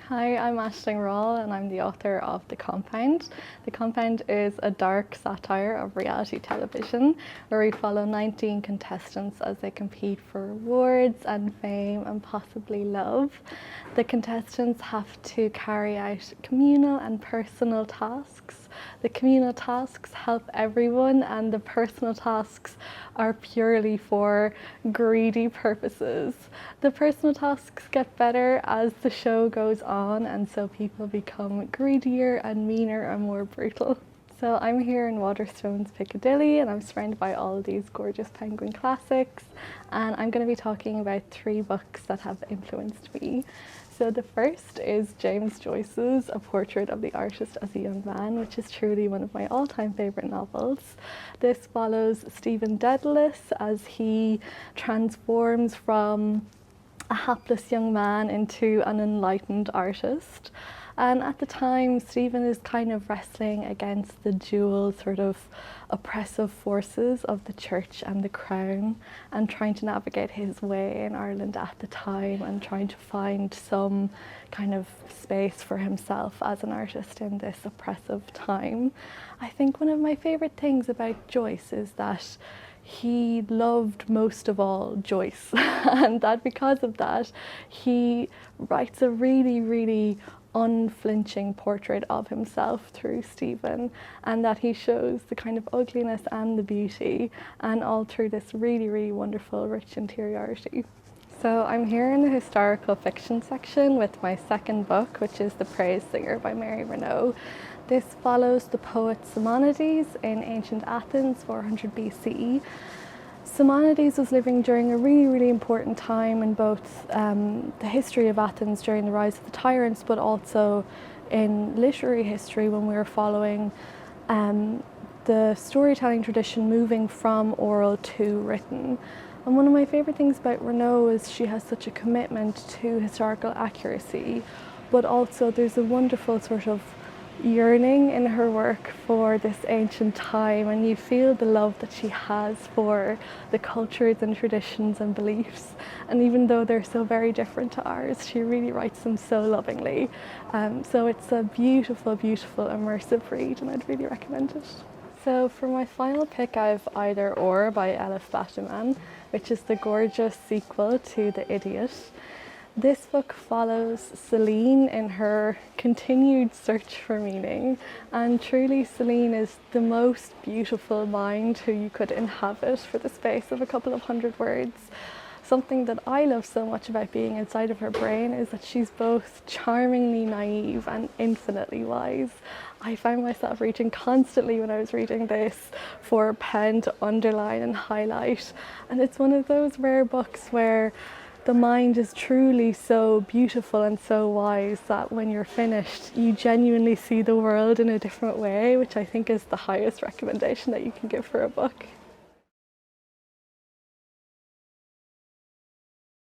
Hi, I'm Aisling Rawle and I'm the author of The Compound. The Compound is a dark satire of reality television where we follow 19 contestants as they compete for rewards and fame and possibly love. The contestants have to carry out communal and personal tasks. The communal tasks help everyone and the personal tasks are purely for greedy purposes. The personal tasks get better as the show goes on, and so people become greedier and meaner and more brutal. So I'm here in Waterstones, Piccadilly, and I'm surrounded by all of these gorgeous Penguin classics, and I'm going to be talking about 3 books that have influenced me. So the first is James Joyce's A Portrait of the Artist as a Young Man, which is truly one of my all-time favourite novels. This follows Stephen Dedalus as he transforms from a hapless young man into an enlightened artist. And at the time, Stephen is kind of wrestling against the dual sort of oppressive forces of the church and the crown, and trying to navigate his way in Ireland at the time and trying to find some kind of space for himself as an artist in this oppressive time. I think one of my favourite things about Joyce is that he loved most of all Joyce and that because of that he writes a really unflinching portrait of himself through Stephen, and that he shows the kind of ugliness and the beauty, and all through this really wonderful rich interiority. So I'm here in the historical fiction section with my second book, which is The Praise Singer by Mary Renault. This follows the poet Simonides in ancient Athens, 400 BCE. Simonides was living during a really important time in both the history of Athens during the rise of the tyrants, but also in literary history when we were following the storytelling tradition moving from oral to written. And one of my favourite things about Renault is she has such a commitment to historical accuracy, but also there's a wonderful sort of yearning in her work for this ancient time, and you feel the love that she has for the cultures and traditions and beliefs, and even though they're so very different to ours, she really writes them so lovingly. So it's a beautiful immersive read, and I'd really recommend it. So for my final pick, I have Either Or by Elif Batuman, which is the gorgeous sequel to The Idiot. This book follows Celine in her continued search for meaning, and truly Celine is the most beautiful mind who you could inhabit for the space of a couple of hundred words. Something that I love so much about being inside of her brain is that she's both charmingly naive and infinitely wise. I found myself reaching constantly when I was reading this for a pen to underline and highlight, and it's one of those rare books where the mind is truly so beautiful and so wise that when you're finished, you genuinely see the world in a different way, which I think is the highest recommendation that you can give for a book.